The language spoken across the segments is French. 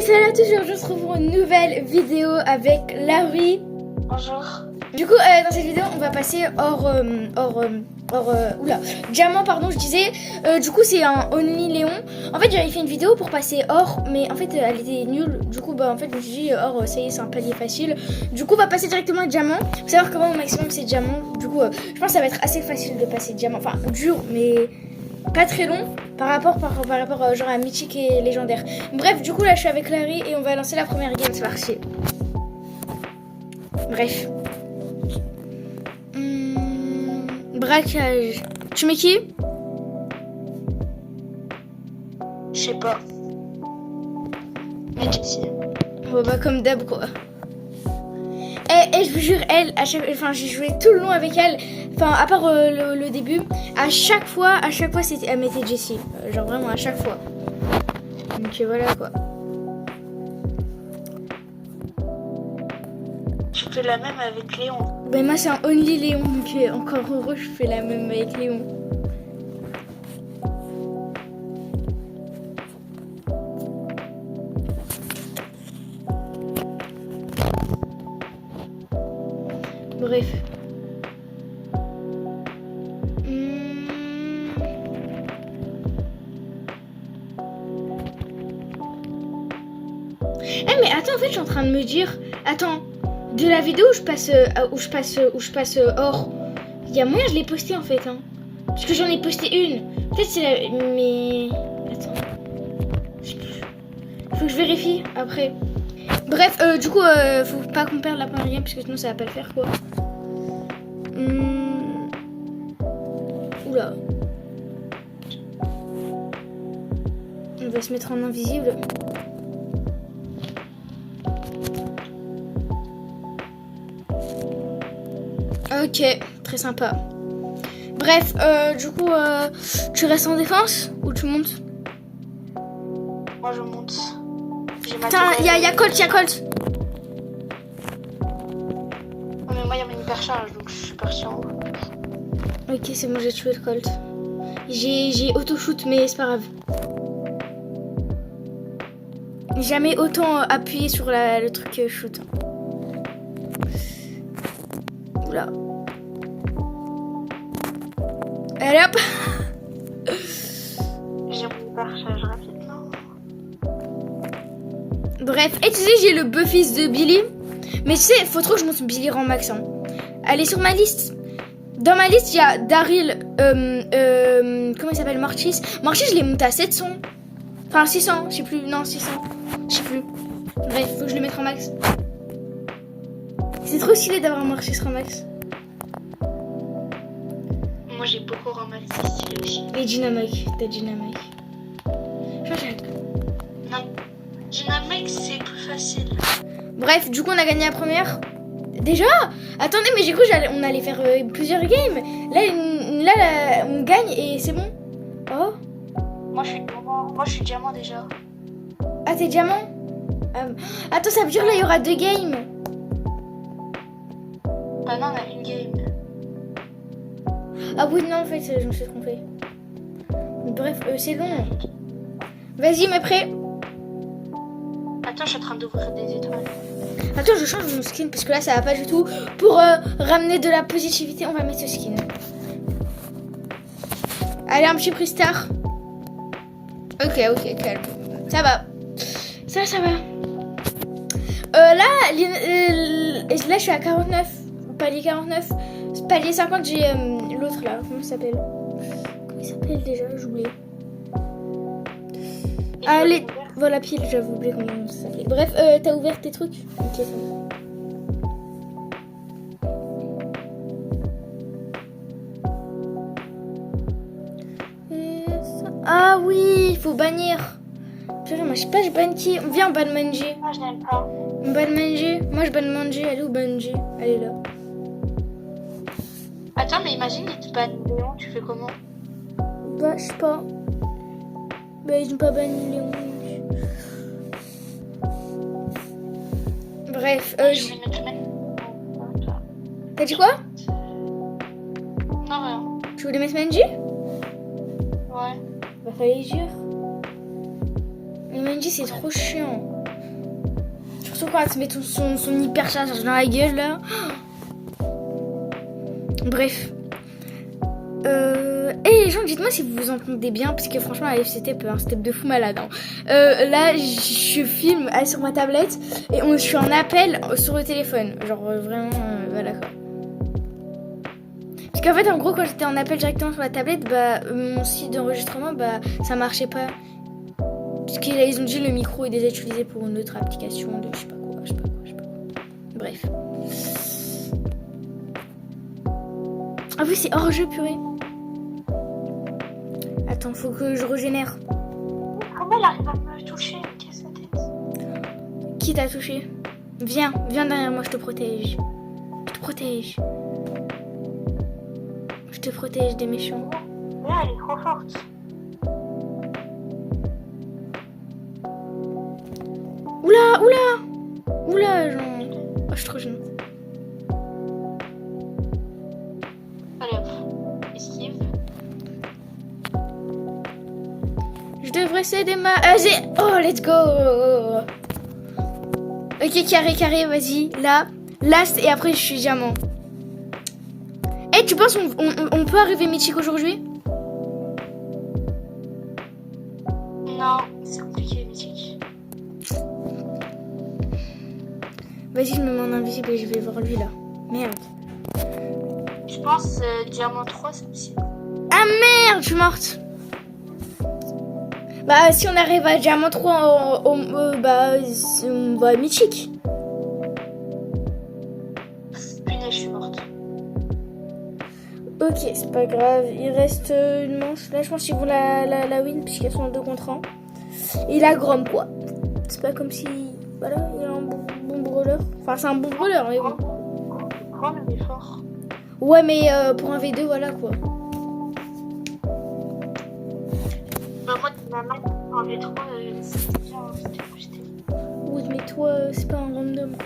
Salut à tous, aujourd'hui on se retrouve pour une nouvelle vidéo avec Larry. Bonjour. Du coup, dans cette vidéo, on va passer diamant, pardon, je disais. Du coup, c'est un Only Léon. En fait, j'avais fait une vidéo pour passer or, mais en fait, elle était nulle. Du coup, en fait, je me suis dit, or, ça y est, c'est un palier facile. Du coup, on va passer directement à diamant. Faut savoir comment au maximum c'est diamant. Du coup, je pense que ça va être assez facile de passer diamant. Enfin, dur, mais pas très long par rapport genre à mythique et légendaire. Bref, du coup, là, je suis avec Larry et on va lancer la première game. C'est parti. Bref. Braquage. Tu mets qui? Je sais pas. Mais Jessie. Bon bah comme d'hab quoi. Et je vous jure, elle, j'ai joué tout le long avec elle. Enfin, à part le début, à chaque fois, elle mettait Jessie. Genre vraiment à chaque fois. Donc voilà quoi. Je fais la même avec Léon. Ben moi c'est un Only Léon, donc encore heureux, je fais la même avec Léon. Bref. Mais attends, en fait je suis en train de me dire, attends, de la vidéo où je passe or, il y a moyen je l'ai posté en fait, hein. Parce que j'en ai posté une. Peut-être c'est la, mais attends, je sais plus. Faut que je vérifie après. Bref, du coup, faut pas qu'on perde la première game parce que sinon ça va pas le faire quoi. Oula. On va se mettre en invisible. Ok, très sympa. Bref, du coup, tu restes en défense ou tu montes? Moi je monte. Putain, y'a Colt, Ouais, mais moi il y a une hypercharge donc je suis partie en haut. Ok, c'est bon, j'ai tué le Colt. J'ai auto-shoot, mais c'est pas grave. Jamais autant appuyé sur le truc shoot. Oula. Allez hop. J'ai mon hypercharge rapide là. Bref, et tu sais, j'ai le Buffy de Billy. Mais tu sais, faut trop que je monte Billy en max. Hein. Elle est sur ma liste. Dans ma liste, il y a Daryl. Comment il s'appelle? Mortis. Mortis, je l'ai monté à 700. Enfin, 600, je sais plus. Non, 600. Je sais plus. Bref, faut que je le mette en max. C'est trop stylé d'avoir un Mortis en max. Moi j'ai beaucoup ramassé stylé aussi. Et Dynamite. T'as Dynamite. Non. Dynamite c'est plus facile. Bref, du coup, on a gagné la première. Déjà? Attendez, mais j'ai cru qu'on allait faire plusieurs games. Là, on gagne et c'est bon. Oh. Moi je suis diamant déjà. Ah, t'es diamant? Attends, ça veut dire là, il y aura 2 games. Ah non, on a une game. Ah oui, non, en fait, je me suis trompée. Bref, c'est long. Vas-y, mais prêt? Attends, je suis en train d'ouvrir des étoiles. Attends, je change mon skin parce que là, ça va pas du tout. Pour ramener de la positivité, on va mettre ce skin. Allez, un petit prix star. Ok, calme. Ça va. Ça va. Là, je suis à 49. Palier 49. Palier 50, j'ai l'autre là. Comment ça s'appelle? Comment il s'appelle déjà? J'ai oublié. Allez, voilà pile, j'avais oublié comment ça s'appelait. Bref, t'as ouvert tes trucs? Ok, ça va. Ah oui, il faut bannir. Purée, moi je sais pas, je banne qui? Viens, on banne Manji. Moi je n'aime pas. On banne Manji. Moi je banne Manji. Elle est où Manji? Elle est là. Attends, mais imagine, il te banne Léon, tu fais comment? Bah, je sais pas. Bah, ils ont pas banni Léon. Bref, je vais mettre même. T'as dit quoi? Non, rien. Tu voulais mettre Manji? Ouais. Bah, fallait dire. Mais Manji, c'est trop chiant. Surtout quand elle se met son hypercharge dans la gueule là. Bref. Et les gens, dites-moi si vous vous entendez bien, parce que franchement, la FCT peut un step de fou malade. Hein. Là, je filme sur ma tablette et je suis en appel sur le téléphone. Genre vraiment, voilà quoi. Parce qu'en fait, en gros, quand j'étais en appel directement sur la tablette, bah, mon site d'enregistrement, bah, ça marchait pas. Parce qu'ils ont dit le micro est déjà utilisé pour une autre application de je sais pas quoi. Bref. Ah oui, c'est hors jeu, purée. Attends, faut que je régénère. Comment elle arrive à me toucher? Qu'est-ce que tête? Qui t'a touché? Viens derrière moi, je te protège. Je te protège des méchants. Là, elle est trop forte. Oula, genre... Oh, je suis trop jeune. Allez hop, esquive. Je devrais céder ma... Oh, let's go. Ok, carré, vas-y. Là, last, et après je suis diamant. Eh, tu penses on peut arriver mythique aujourd'hui? Non, c'est compliqué, mythique. Vas-y, je me mets en invisible et je vais voir lui là. Merde. Je pense diamant 3, c'est possible. Ah merde, je suis morte. Bah, si on arrive à diamant 3, bah, on va à mythique. Punaise, je suis morte. Ok, c'est pas grave. Il reste une manche. Là, je pense qu'ils vont la win puisqu'elles sont en 2 contre 1. Et la Grom, quoi. C'est pas comme si... Voilà, il y a un bon brawler. Enfin, c'est un bon brawler, mais bon. Grand, mais il est fort. Ouais, mais pour un V2, voilà, quoi. Bah, moi, ma main, en V3, c'était bien, c'était boosté. Oui, mais toi, c'est pas un random, quoi.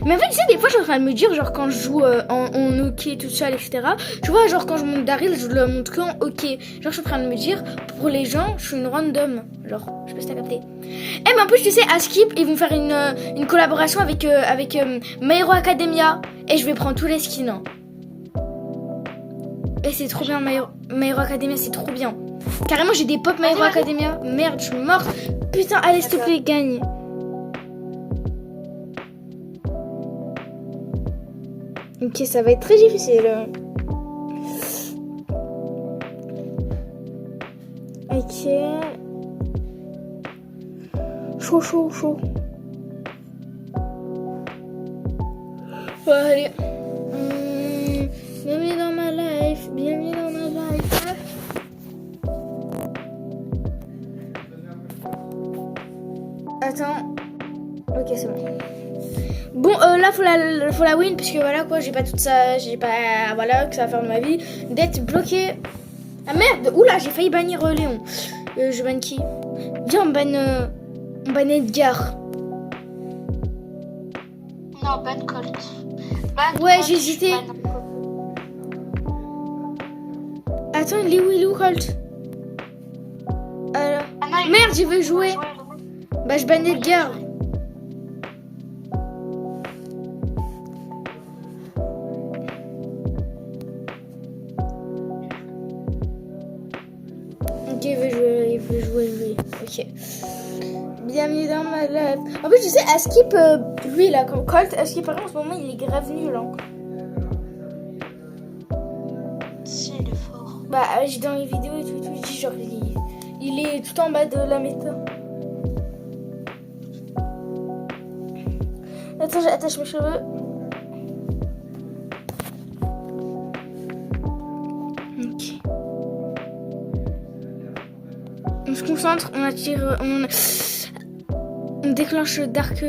Mais en fait, tu sais, des fois, je suis en train de me dire, genre, quand je joue en OK toute seule, etc. Tu vois, genre, quand je monte Daryl, je le monte que en OK. Genre, je suis en train de me dire, pour les gens, je suis une random. Genre, je sais pas si t'as capté. Eh, mais en plus, tu sais, à Skip, ils vont faire une collaboration avec My Hero Academia. Et je vais prendre tous les skins. Hein. Et c'est trop bien, My Hero Academia, c'est trop bien. Carrément, j'ai des pop My Hero Academia. Merde, je suis morte. Putain, allez, s'il te plaît, gagne. Ok, ça va être très difficile. Ok. Chaud. Bon, allez. Bienvenue dans ma life. Attends. Ok, c'est bon. Bon, là, faut la win, parce que voilà, quoi, j'ai pas tout ça, voilà, que ça va faire de ma vie. D'être bloqué. Ah merde, oula, j'ai failli bannir Léon. Je banne qui? Viens, on banne Edgar. Non, ban Colt. Ban Ouais, Colt, j'ai hésité. Attends, il est où, Colt? Ah non, Merde, j'y veux jouer. Bah, je banne Edgar. Ok, il veut jouer. Ok. Bienvenue dans ma life. En plus, tu sais, à Skip, lui, là, comme Colt, à Skip, par exemple, en ce moment, il est grave nul. Hein. Si, il est fort. Bah, j'ai dans les vidéos et tout, il dit genre, il est tout en bas de la méta. Attends, j'attache mes cheveux. Ok. On se concentre, on attire, on déclenche le Dark.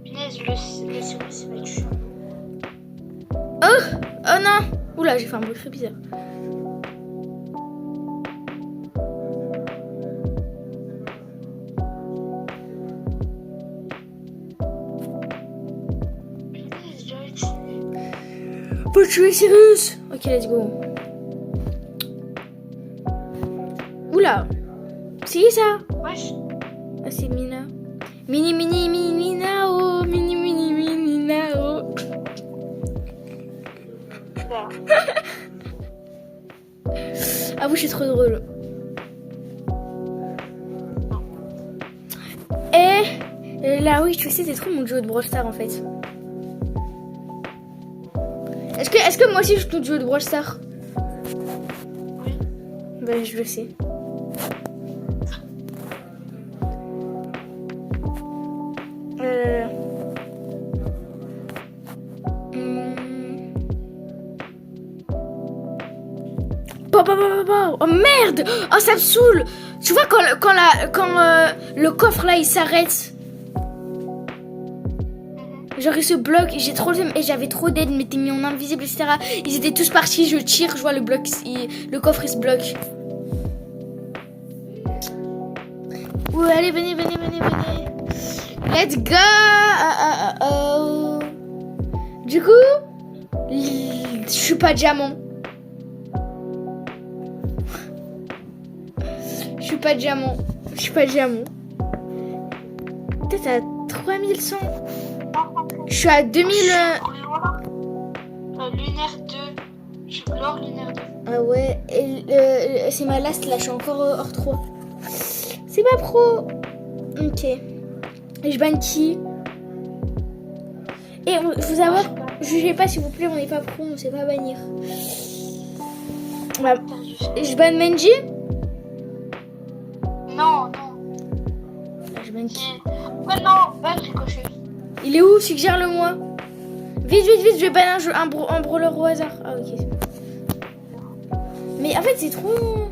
Punaise, le service va être chaud. Oh non. Oula, j'ai fait un bruit très bizarre. Punaise, j'aurais tué. Faut tuer Cyrus. Ok, let's go. Oula. C'est qui ça? Wesh. Ah, c'est Mina. Mini, mini, mini, nao. Mini, mini, mini, nao. Voilà. Ah, vous, je suis trop drôle. Et là, oui, tu sais, c'est trop mon duo de Brawl Stars en fait. Est-ce que moi aussi je suis ton duo de Brawl Stars? Oui. Ben, je le sais. Oh merde! Oh, ça me saoule! Tu vois quand le coffre là il s'arrête, genre il se bloque, j'ai trop et j'avais trop d'aide, m'étais mis en invisible, etc. Ils étaient tous partis, je tire, je vois le bloc, le coffre il se bloque. Ouais, allez, venez. Let's go! Du coup, je suis pas diamant. Je suis pas diamant. Peut-être à 3100. Je suis à 2000. Lunaire 2. Je suis gloire lunaire 2. Ah ouais, c'est ma last là, je suis encore hors 3. C'est pas pro. Ok. Et je banne qui? Et faut savoir, jugez pas s'il vous plaît, on n'est pas pro, on sait pas bannir. Bah, je banne Menji? Non. Ah, je banne qui? Ouais, non, banne Ricochet. Il est où? Suggère-le-moi. Vite, je vais banner un brawler au hasard. Ah, ok. Mais en fait, c'est trop.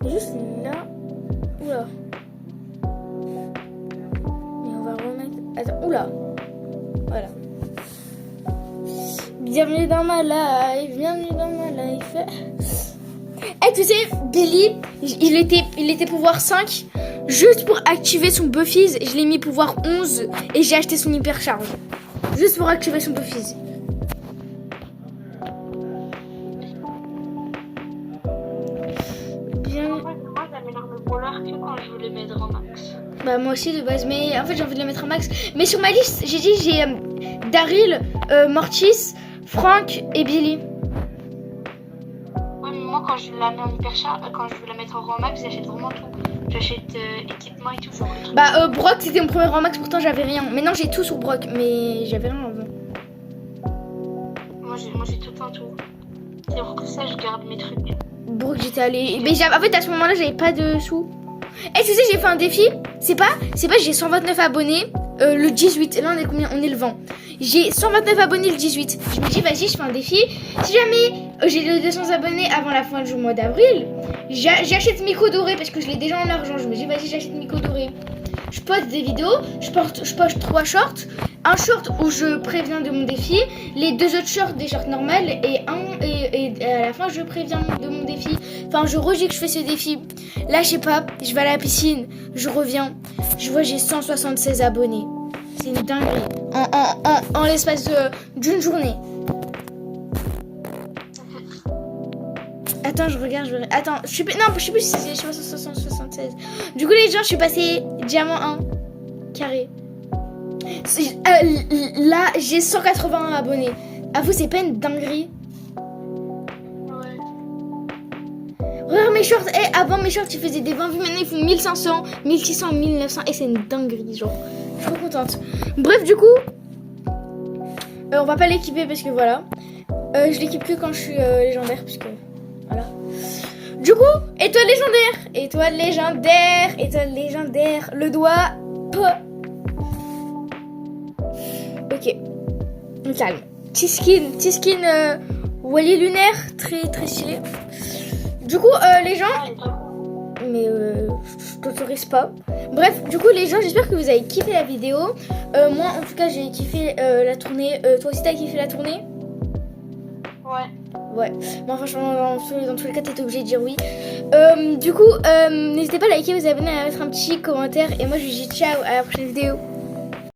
Juste là. Oula. Mais on va remettre. Attends, oula. Voilà. Bienvenue dans ma life. Eh, tu sais, Billy, il était pouvoir 5. Juste pour activer son Buffies, je l'ai mis pouvoir 11 et j'ai acheté son hypercharge. Juste pour activer son Buffies. Bien. Moi, j'améliore le brawler que quand je veux les mettre en max. Bah, moi aussi de base, mais en fait, j'ai envie de le mettre en max. Mais sur ma liste, j'ai Daryl, Mortis, Frank et Billy. Ouais, mais moi, quand je la mets en hypercharge, quand je veux la mettre en rang max, j'achète vraiment tout. J'achète équipement et tout, genre le truc. Bah, Brock, c'était mon premier rang max, pourtant j'avais rien. Maintenant, j'ai tout sur Brock, mais j'avais rien avant. Moi, j'ai tout le temps tout. C'est pour que ça, je garde mes trucs. Brock, j'étais allée. Mais en fait, à ce moment-là, j'avais pas de sous. Et tu sais, j'ai fait un défi. C'est pas, j'ai 129 abonnés le 18. Là, on est combien? On est le 20. J'ai 129 abonnés le 18. Je me dis, vas-y, je fais un défi. Si jamais j'ai les 200 abonnés avant la fin du mois d'avril, j'achète Miko doré parce que je l'ai déjà en argent. Je me dis, vas-y, j'achète Miko doré. Je poste des vidéos, je poste 3 shorts. Un short où je préviens de mon défi, les 2 autres shorts, des shorts normales, et à la fin, je préviens de mon défi. Enfin, je redis que je fais ce défi. Là, je sais pas, je vais à la piscine, je reviens, je vois j'ai 176 abonnés. C'est une dinguerie. En l'espace d'une journée. Attends, je regarde. Attends, je sais plus si c'est 176. Du coup, les gens, je suis passée diamant 1 carré. Là, j'ai 181 abonnés. À vous, c'est pas une dinguerie? Ouais. Regarde mes shorts. Avant mes shorts, ils faisaient des 20 vues. Maintenant, ils font 1500, 1600, 1900. Et c'est une dinguerie, genre. Je suis trop contente. Bref, du coup, on va pas l'équiper parce que voilà. Je l'équipe que quand je suis légendaire. Parce que voilà. Du coup, étoile légendaire. Le doigt. Ok. On calme. T-skin Wally lunaire. Très très stylé. Du coup, les gens. Mais je t'autorise pas. Bref, du coup, les gens, j'espère que vous avez kiffé la vidéo. Moi, en tout cas, j'ai kiffé la tournée. Toi aussi, t'as kiffé la tournée? Ouais. Bon, franchement, dans tous les cas, t'étais obligé de dire oui. Du coup, n'hésitez pas à liker, vous abonner, à mettre un petit commentaire. Et moi, je vous dis ciao, à la prochaine vidéo.